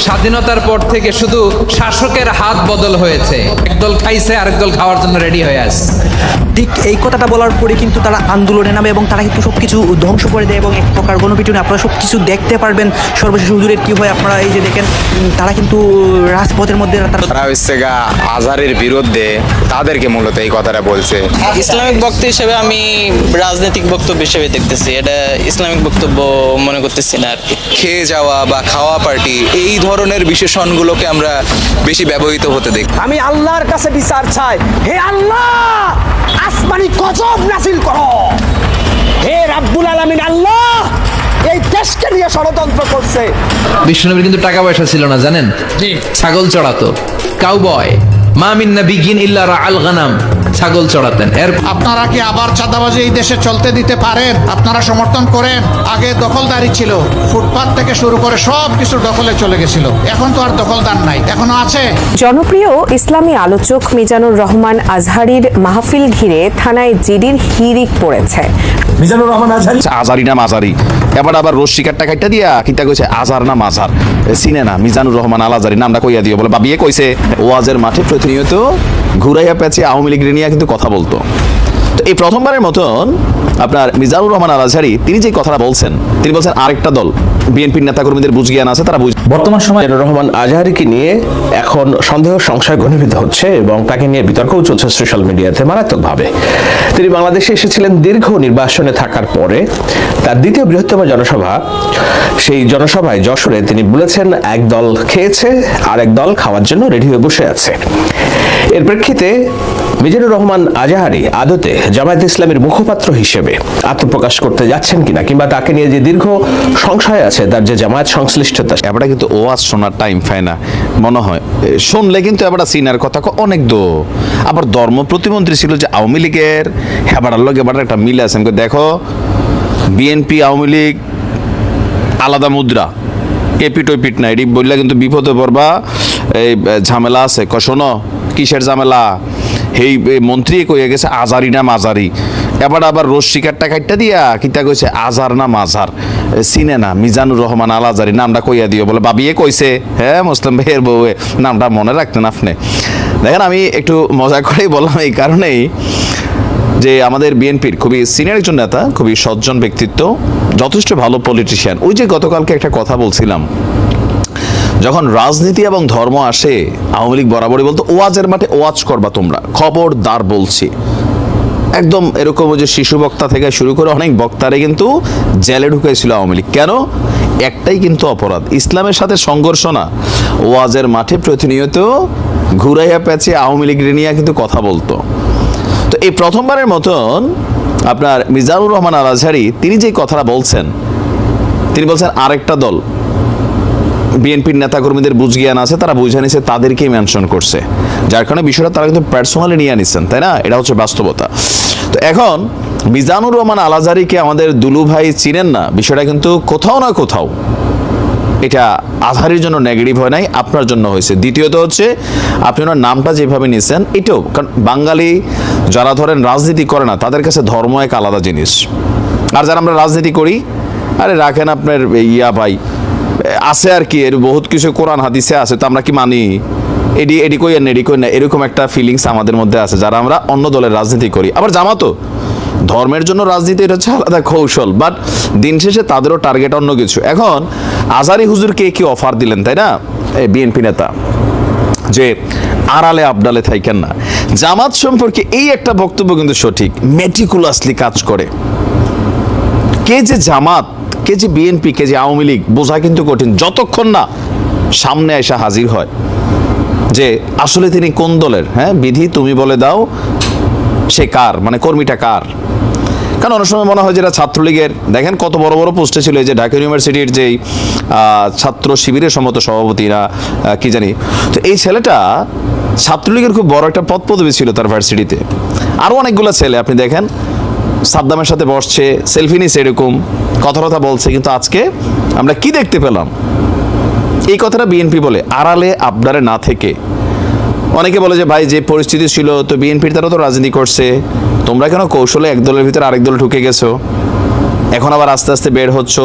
স্বাধীনতার পর থেকে শুধু শাসকের হাত বদল হয়েছে, একদল খাইছে আরেক দল খাওয়ার জন্য রেডি হয়ে আছে। ঠিক এই কথাটা বলার পরে কিন্তু তারা আন্দোলনে নামে এবং তারা কিন্তু সব কিছু ধ্বংস করে দেয় এবং এক প্রকার গণপিটুনি আপনারা সব কিছু দেখতে পারবেন। সর্বশেষ হুজুরের কী হয় আপনারা এই যে দেখেন, তারা কিন্তু রাজপথের মধ্যে তারা হচ্ছে গা আজহারের বিরুদ্ধে, তাদেরকে মূলত এই কথাটা বলছে। ইসলামিক বক্তব্য হিসেবে আমি রাজনৈতিক বক্তব্য হিসেবে দেখতেছি, এটা ইসলামিক বক্তব্য মনে করতেছি না আর কি। খেয়ে যাওয়া বা খাওয়া পার্টি, এই ধরনের বিশেষণগুলোকে আমরা বেশি ব্যবহৃত হতে দেখি। আমি আল্লাহর কাছে বিচার চাই, হে আল্লাহ আসমানি গজব নাযিল করো, হে রাব্বুল আলামিন আল্লাহ এই দেশকে নিয়ে ষড়যন্ত্র করছে। বিষ্ণুনবীর কিন্তু টাকা পয়সা ছিল না জানেন, ছাগল চড়াতো, কাউবয়। মা মিন নাবিয়্যিন ইল্লা রাআল গানাম, ছাগল চড়াতেন। আপনারা কি আবার চাঁদাবাজি এই দেশে চলতে দিতে পারেন? আপনারা সমর্থন করেন? আগে দখলদারি ছিল, ফুটপাত থেকে শুরু করে সব কিছু দখলে চলে গেছিল, এখন তো আর দখলদার নাই, এখনো আছে। জনপ্রিয় ইসলামী আলোচক মিজানুর রহমান আজহারীর মাহফিল ঘিরে থানায় জিডির হিড়িক পড়েছে। মিজানুর রহমান আজহারী আজারি না মাজারি, এবার আবার রশ্মি কাটটা কাটটা দিয়া কিতা কইছে আজার না মাজার, চিনে না মিজানুর রহমান আল আজারি নামটা কইয়া দিও বলে বাবিয়ে কইছে ওয়াজের মাঠে প্রতিনিয়ত ঘুরাইয়া পেঁচে আওয়ামী লীগ নিয়ে কিন্তু কথা বলতো। তো এই প্রথমবারের মতন আপনার মিজানুর রহমান আল আজহারী তিনি যে কথাটা বলছেন, তিনি বলছেন আরেকটা দল বিএনপির নেতাকর্মীদের বুঝ জ্ঞান আছে, তারা বর্তমান সময়ে রহমান আজহারীকে নিয়ে এখন সন্দেহ সংশয় ঘনীভূত হচ্ছে এবং তাকে নিয়ে বিতর্কও চলছে সোশ্যাল মিডিয়াতে মারাত্মকভাবে। তিনি বাংলাদেশে এসেছিলেন দীর্ঘ নির্বাসনে থাকার পরে, তার দ্বিতীয় বৃহত্তম জনসভা, সেই জনসভায় যশোরে তিনি বলেছেন এক দল খেয়েছে আর এক দল খাওয়ার জন্য রেডি হয়ে বসে আছে। এর প্রেক্ষিতে মিজানুর রহমান আজহারী আদতে জামায়াতে ইসলামের মুখপাত্র হিসেবে আত্মপ্রকাশ করতে যাচ্ছেন কিনা, কিংবা তাকে নিয়ে যে দীর্ঘ সংশয় আছে তার যে জামায়াত সংশ্লিষ্টতা, এবারটা কিন্তু ওয়াজ শোনার টাইম পায় না মনে হয়, শুনলে কিন্তু এবার সিনার কথা অনেক দো। আবার ধর্ম প্রতিমন্ত্রী ছিল যে আওয়ামী লীগের, এবার লোক এবার একটা মিল আছে, দেখো বিএনপি আওয়ামী লীগ আলাদা মুদ্রা, এপিট ওপিট না, এটি বললে কিন্তু বিপদে পড়বা, এই ঝামেলা আছে। শোনো কিসের ঝামেলা, এই মন্ত্রী কইয়া গেছে আজারি না মাজারি, এবার আবার রশ্মি কাটটা কাটটা দিয়া কিতা কইছে আজার না মাজার, চিনে না মিজানুর রহমান আল আজহারী নামটা কইয়া দিও বলে বাবিয়ে কইছে। হ্যাঁ মুসলিম ভাইয়ের বউয়ে নামটা মনে রাখতেন আপনি। দেখেন আমি একটু মজা করেই বললাম এই কারণেই যে আমাদের বিএনপির খুবই সিনিয়র একজন নেতা, খুবই সজ্জন ব্যক্তিত্ব, যথেষ্ট ভালো পলিটিশিয়ান। ওই যে গতকালকে একটা কথা বলছিলাম, যখন রাজনীতি এবং ধর্ম আসে আওয়ামী লীগ বরাবরই বলতো ওয়াজের মাঠে ওয়াজ করবা তোমরা, খবরদার বলছি। একদম এরকম যে শিশু বক্তা থেকে শুরু করে অনেক বক্তারে কিন্তু জেলে ঢুকেছিল আওয়ামী লীগ। কেন? একটাই কিন্তু অপরাধ, ইসলামের সাথে সংঘর্ষ না, ওয়াজের মাঠে প্রতিনিয়ত ঘুরাইয়া পেঁচে আওয়ামী লীগ নিয়ে কিন্তু কথা বলতো। তো এই প্রথমবারের মতন আপনার মিজানুর রহমান আল আজহারী তিনি যে কথাটা বলছেন, তিনি বলছেন আরেকটা দল বিএনপির নেতাকর্মীদের বুঝ জ্ঞান আছে, তারা বুঝে নিছে, তাদেরকেই মেনশন করছে, যার কারণে বিষয়টা তারা কিন্তু পার্সোনালি নিয়ে নিচ্ছেন, তাই না? এটা হচ্ছে বাস্তবতা। তো এখন মিজানুর রহমান আল আজহারীকে আমাদের দুলু ভাই চিনেন না, বিষয়টা কিন্তু কোথাও না কোথাও এটা আজহারীর জন্য নেগেটিভ হয় নাই, আপনার জন্য হয়েছে। দ্বিতীয়ত হচ্ছে আপনি ওনার নামটা যেভাবে নিয়েছেন এটাও, কারণ বাঙালি যারা ধরেন রাজনীতি করে না তাদের কাছে ধর্ম এক আলাদা জিনিস, আর যারা আমরা রাজনীতি করি আরে রাখেন আপনার ইয়া ভাই আছে আর কি, এর বহুত কিছু কোরআন হাদিসে আছে, তো আমরা কি মানি এডি কই না এডি কই না, এরকম একটা ফিলিংস আমাদের মধ্যে আছে যারা আমরা অন্য দলের রাজনীতি করি। আবার জামাতও ধর্মের জন্য রাজনীতি, এটা হচ্ছে আলাদা কৌশল, বাট দিন শেষে তাদেরও টার্গেট অন্য কিছু। এখন আজহারী হুজুরকে কি অফার দিলেন, তাই না এই বিএনপি নেতা, যে আড়ালে আবডালে থাকেন না। জামাত সম্পর্কে এই একটা বক্তব্য কিন্তু সঠিক, মেটিকুলাসলি কাজ করে। কে যে জামাত, কে যে বিএনপি, কে যে আওয়ামী লীগ বোঝা কিন্তু কঠিন যতক্ষণ না সামনে এসে হাজির হয় যে আসলে তিনি কোন দলের। হ্যাঁ, বিধি তুমি বলে দাও সে কার, মানে কর্মীটা কার। কারণ অনেক সময় মনে হয় যেটা ছাত্রলীগের, দেখেন কত বড় বড় পোস্টে ছিল, এই যে ঢাকা ইউনিভার্সিটির যেই ছাত্র শিবিরের সম্মত সভাপতিরা কি জানি, তো এই ছেলেটা ছাত্রলীগের খুব বড় একটা পদ পদবি ছিল তার ভার্সিটিতে। আরও অনেকগুলো ছেলে আপনি দেখেন সাদ্দামের সাথে বসছে, সেলফি নিছে, এরকম কথা বলছে, কিন্তু আজকে আমরা কি দেখতে পেলাম? এই কথাটা বিএনপি বলে আড়ালে আবডালে না থেকে। অনেকে বলে যে ভাই যে পরিস্থিতি ছিল তো বিএনপির তারা তো রাজনীতি করছে, তোমরা কেন কৌশলে এক দলের ভিতরে আরেক দল ঢুকে গেছো, এখন আবার আস্তে আস্তে বের হচ্ছ,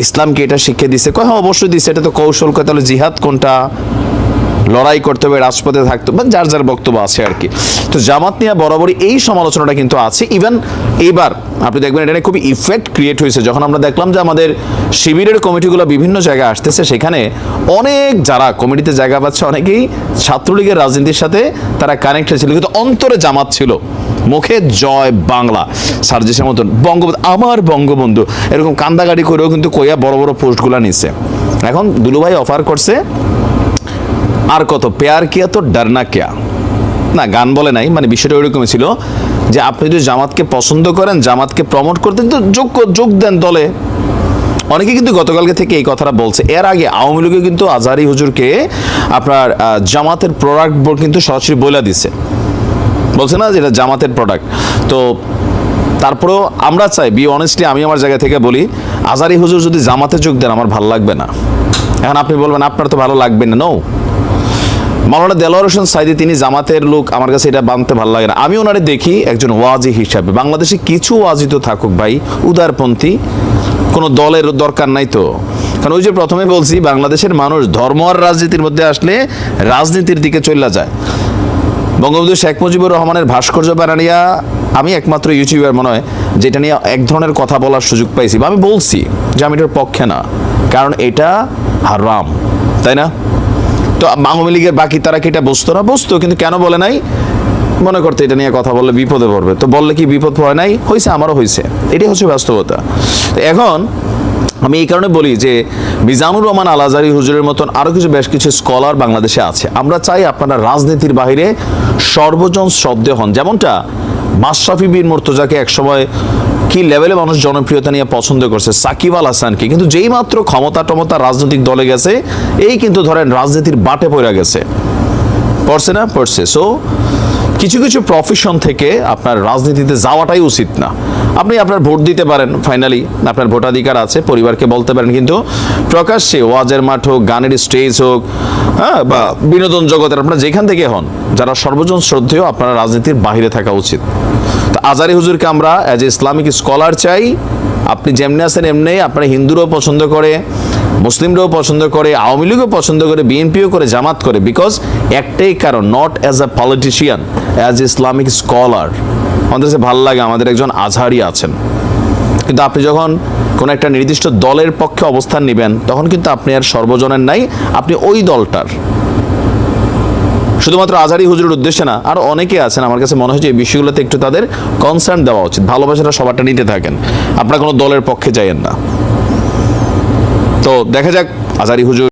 ইসলামকে এটা শিক্ষা দিছে? কয় হ্যাঁ অবশ্যই দিছে, এটা তো কৌশল। কয় তাহলে জিহাদ কোনটা? লড়াই করতে হবে, রাজপথে থাকতে হবে, যার যার বক্তব্য আছে আর কি। তো জামাত নিয়ে বরাবরই এই সমালোচনাটা কিন্তু আছে। ইভেন এইবার আপনি দেখবেন এটা নিয়ে খুবই ইফেক্ট ক্রিয়েট হয়েছে যখন আমরা দেখলাম যে আমাদের শিবিরের কমিটিগুলো বিভিন্ন জায়গায় আসতেছে, সেখানে অনেক যারা কমিটিতে জায়গা পাচ্ছে অনেকেই ছাত্রলীগের রাজনীতির সাথে তারা কানেক্টেড ছিল, কিন্তু অন্তরে জামাত ছিল, মুখে জয় বাংলা, সার্জিসের মতন বঙ্গবন্ধু, আমার বঙ্গবন্ধু, এরকম কান্দাগাড়ি করেও কিন্তু কইয়া বড় বড় পোস্টগুলো নিছে। এখন দুলুভাই অফার করছে আর কত, প্যার কিয়া তো ডরনা কিয়া, না গান বলে নাই, মানে বিষয়টা ওইরকমই ছিল যে আপনি যদি জামাতকে পছন্দ করেন, জামাতকে প্রমোট করতেন তো যোগ দেন দলে। অনেকে কিন্তু গতকালকে থেকে এই কথাটা বলছে। এর আগে আওয়ামী লীগে কিন্তু আজহারী হুজুরকে আপনার জামাতের প্রোডাক্ট বোর্ড কিন্তু সরাসরি বলে দিছে, বলছে না যেটা জামাতের প্রোডাক্ট। তো তারপরেও আমরা চাই, বি অনেস্টলি, আমি আমার জায়গা থেকে বলি, আজহারী হুজুর যদি জামাতে যোগ দেন আমার ভালো লাগবে না। এখন আপনি বলবেন আপনার তো ভালো লাগবে না, নো। মাওলানা দেলোয়ার হোসেন সাইদি তিনি জামাতের লোক, আমার কাছে এটা বানতে ভালো লাগে না। আমি ওনারে দেখি একজন ওয়াজি হিসাবে। বাংলাদেশে কিছু ওয়াজি তো থাকুক ভাই, উদারপন্থী, কোনো দলের দরকার নাই তো। কারণ ওই যে প্রথমে বলছি, বাংলাদেশের মানুষ ধর্ম আর রাজনীতির মধ্যে আসলে রাজনীতির দিকে চলে যায়। বঙ্গবন্ধু শেখ মুজিবুর রহমানের ভাস্কর্য বানানিয়া আমি একমাত্র ইউটিউবার মনে হয় যেটা নিয়ে এক ধরনের কথা বলার সুযোগ পাইছি, বা আমি বলছি যে আমি এটার পক্ষে না, কারণ এটা হারাম, তাই না? তো আওয়ামী লীগের বাকি তারা কি এটা বুঝতো না? বুঝতো, কিন্তু কেন বলে নাই? মনে করতে এটা নিয়ে কথা বললে বিপদে পড়বে। তো বললে কি বিপদ হয় নাই? হয়েছে, আমারও হয়েছে, এটাই হচ্ছে বাস্তবতা। তো এখন আমি এই কারণে বলি যে মিজানুর রহমান আল আজহারী হুজুরের মতন আরও বেশ কিছু স্কলার বাংলাদেশে আছে। আমরা চাই আপনারা রাজনীতির বাইরে সর্বজন শ্রদ্ধেয় হন। যেমনটা মাশরাফি বিন মুর্তজাকে একসময় কি লেভেলে মানুষ জনপ্রিয়তা নিয়ে পছন্দ করছে, সাকিব আল হাসানকে, কিন্তু যেই মাত্র ক্ষমতা রাজনৈতিক দলে গেছে, এই কিন্তু ধরেন রাজনীতির বাটে পড়ে গেছে, পড়ছে না? পড়ছে। সো কিছু কিছু প্রফেশন থেকে আপনার রাজনীতিতে যাওয়াটাই উচিত না। আপনি আপনার ভোট দিতে পারেন, ফাইনালি আপনার ভোটাধিকার আছে, পরিবারকে বলতে পারেন, কিন্তু প্রকাশ্যে ওয়াজের মাঠ হোক, গানের স্টেজ হোক, হ্যাঁ, বা বিনোদন জগতের আপনারা যেখান থেকে হন, যারা সর্বজন শ্রদ্ধেয়, আপনারা রাজনীতির বাহিরে থাকা উচিত। তো আজহারী হুজুরকে আমরা অ্যাজ এ ইসলামিক স্কলার চাই। আপনি যেমনি আছেন এমনি, আপনারা হিন্দুরাও পছন্দ করে, মুসলিমরাও পছন্দ করে, আওয়ামী লীগও পছন্দ করে, বিএনপিও করে, জামাত করে, বিকজ একটাই কারণ, not as a politician, as Islamic scholar. আমাদের কাছে ভালো লাগে আমাদের একজন আজহারি আছেন, কিন্তু আপনি যখন কোনো একটা নির্দিষ্ট দলের পক্ষে অবস্থান নেবেন, তখন কিন্তু আপনি আর সর্বজনের নাই, আপনি ওই দলটার। শুধুমাত্র আজহারী হুজুরের উদ্দেশ্যে না, আরো অনেকে আছেন, আমার কাছে মনে হয় যে এই বিষয়গুলোতে একটু তাদের কনসার্ন দেওয়া উচিত। ভালোবাসাটা সবারটা নিতে থাকেন, আপনারা কোনো দলের পক্ষে যাইয়েন না। তো দেখা যাক আজহারী হুজুর